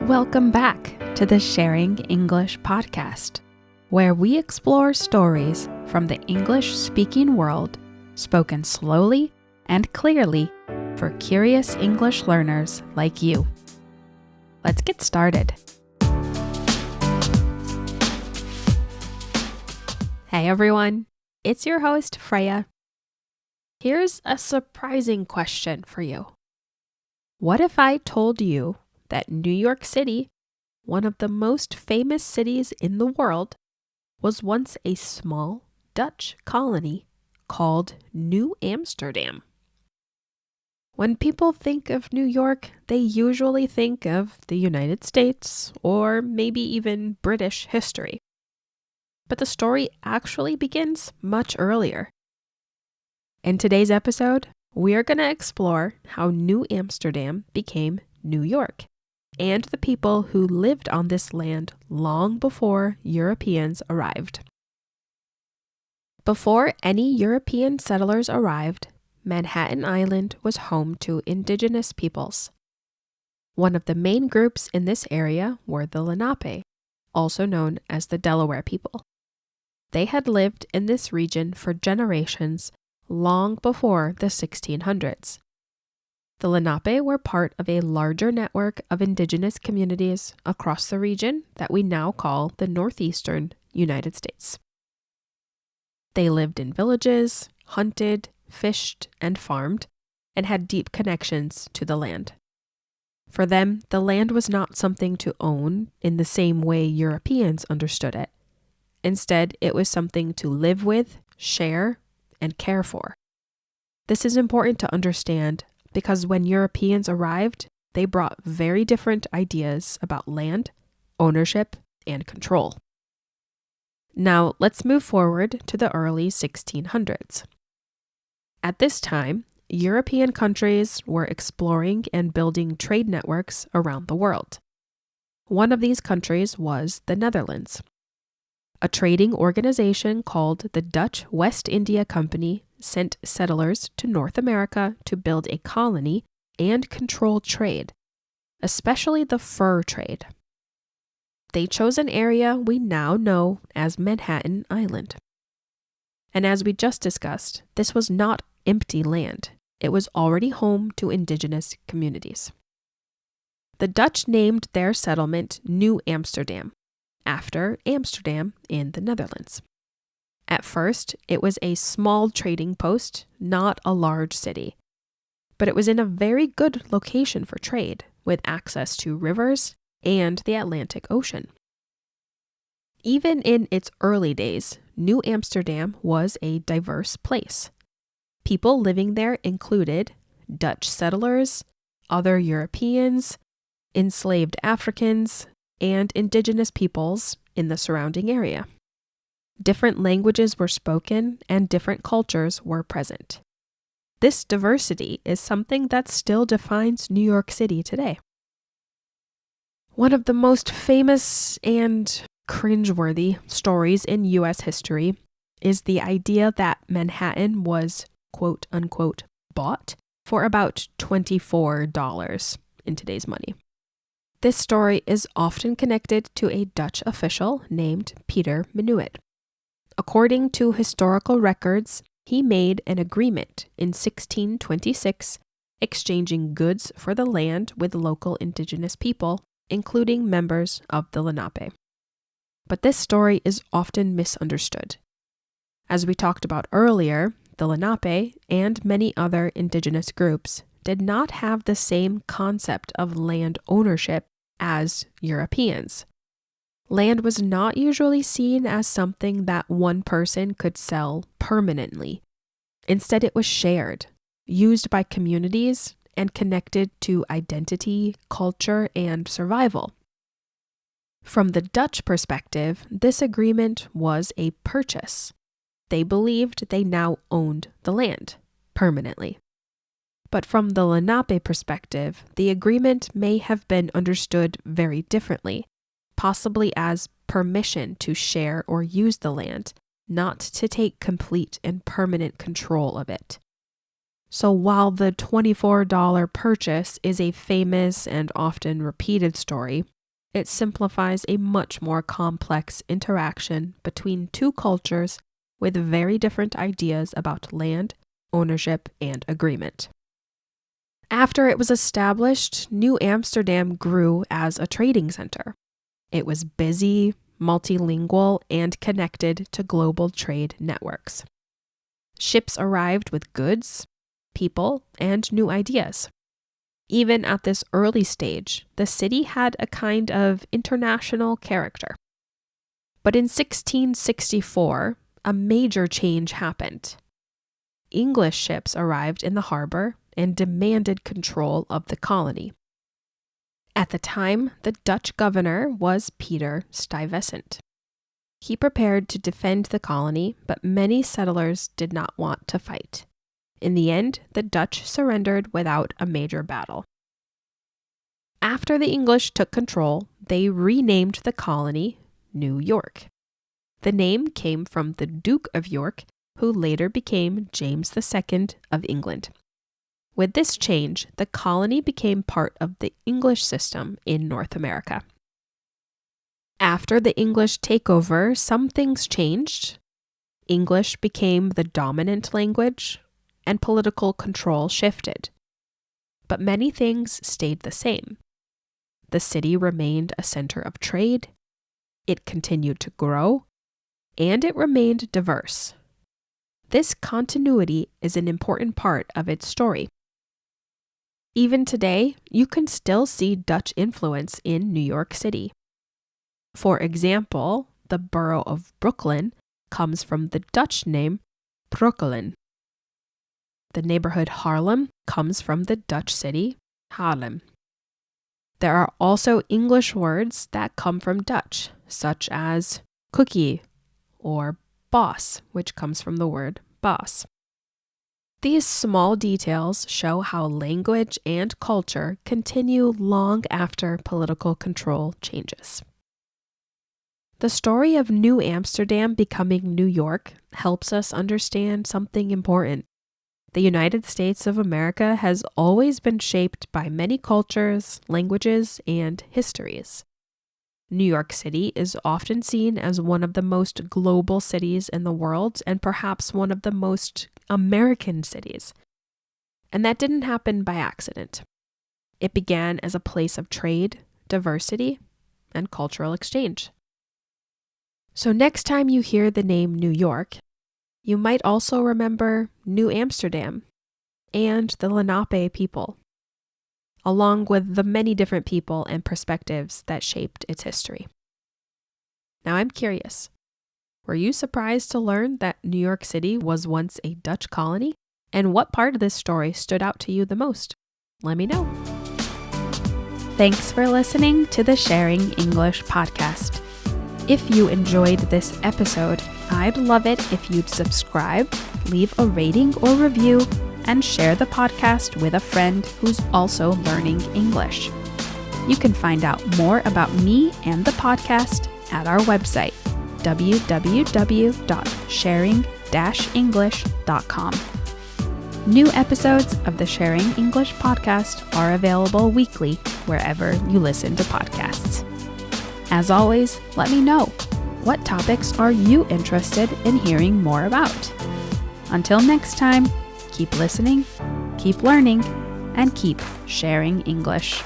Welcome back to the Sharing English podcast, where we explore stories from the English-speaking world, spoken slowly and clearly for curious English learners like you. Let's get started. Hey everyone, it's your host Freya. Here's a surprising question for you. What if I told you that New York City, one of the most famous cities in the world, was once a small Dutch colony called New Amsterdam? When people think of New York, they usually think of the United States or maybe even British history. But the story actually begins much earlier. In today's episode, we are going to explore how New Amsterdam became New York and the people who lived on this land long before Europeans arrived. Before any European settlers arrived, Manhattan Island was home to indigenous peoples. One of the main groups in this area were the Lenape, also known as the Delaware people. They had lived in this region for generations long before the 1600s. The Lenape were part of a larger network of indigenous communities across the region that we now call the northeastern United States. They lived in villages, hunted, fished, and farmed, and had deep connections to the land. For them, the land was not something to own in the same way Europeans understood it. Instead, it was something to live with, share, and care for. This is important to understand because when Europeans arrived, they brought very different ideas about land, ownership, and control. Now, let's move forward to the early 1600s. At this time, European countries were exploring and building trade networks around the world. One of these countries was the Netherlands. A trading organization called the Dutch West India Company sent settlers to North America to build a colony and control trade, especially the fur trade. They chose an area we now know as Manhattan Island. And as we just discussed, this was not empty land. It was already home to indigenous communities. The Dutch named their settlement New Amsterdam, after Amsterdam in the Netherlands. At first, it was a small trading post, not a large city. But it was in a very good location for trade, with access to rivers and the Atlantic Ocean. Even in its early days, New Amsterdam was a diverse place. People living there included Dutch settlers, other Europeans, enslaved Africans, and indigenous peoples in the surrounding area. Different languages were spoken and different cultures were present. This diversity is something that still defines New York City today. One of the most famous and cringeworthy stories in U.S. history is the idea that Manhattan was, quote unquote, bought for about $24 in today's money. This story is often connected to a Dutch official named Peter Minuit. According to historical records, he made an agreement in 1626, exchanging goods for the land with local indigenous people, including members of the Lenape. But this story is often misunderstood. As we talked about earlier, the Lenape and many other indigenous groups did not have the same concept of land ownership as Europeans. Land was not usually seen as something that one person could sell permanently. Instead, it was shared, used by communities, and connected to identity, culture, and survival. From the Dutch perspective, this agreement was a purchase. They believed they now owned the land permanently. But from the Lenape perspective, the agreement may have been understood very differently, possibly as permission to share or use the land, not to take complete and permanent control of it. So while the $24 purchase is a famous and often repeated story, it simplifies a much more complex interaction between two cultures with very different ideas about land, ownership, and agreement. After it was established, New Amsterdam grew as a trading center. It was busy, multilingual, and connected to global trade networks. Ships arrived with goods, people, and new ideas. Even at this early stage, the city had a kind of international character. But in 1664, a major change happened. English ships arrived in the harbor and demanded control of the colony. At the time, the Dutch governor was Peter Stuyvesant. He prepared to defend the colony, but many settlers did not want to fight. In the end, the Dutch surrendered without a major battle. After the English took control, they renamed the colony New York. The name came from the Duke of York, who later became James II of England. With this change, the colony became part of the English system in North America. After the English takeover, some things changed. English became the dominant language, and political control shifted. But many things stayed the same. The city remained a center of trade, it continued to grow, and it remained diverse. This continuity is an important part of its story. Even today, you can still see Dutch influence in New York City. For example, the borough of Brooklyn comes from the Dutch name Breukelen. The neighborhood Harlem comes from the Dutch city Haarlem. There are also English words that come from Dutch, such as cookie or boss, which comes from the word baas. These small details show how language and culture continue long after political control changes. The story of New Amsterdam becoming New York helps us understand something important. The United States of America has always been shaped by many cultures, languages, and histories. New York City is often seen as one of the most global cities in the world and perhaps one of the most American cities. And that didn't happen by accident. It began as a place of trade, diversity, and cultural exchange. So next time you hear the name New York, you might also remember New Amsterdam and the Lenape people, along with the many different people and perspectives that shaped its history. Now I'm curious, were you surprised to learn that New York City was once a Dutch colony? And what part of this story stood out to you the most? Let me know. Thanks for listening to the Sharing English podcast. If you enjoyed this episode, I'd love it if you'd subscribe, leave a rating or review, and share the podcast with a friend who's also learning English. You can find out more about me and the podcast at our website, www.sharing-english.com. New episodes of the Sharing English podcast are available weekly wherever you listen to podcasts. As always, let me know, what topics are you interested in hearing more about? Until next time, keep listening, keep learning, and keep sharing English.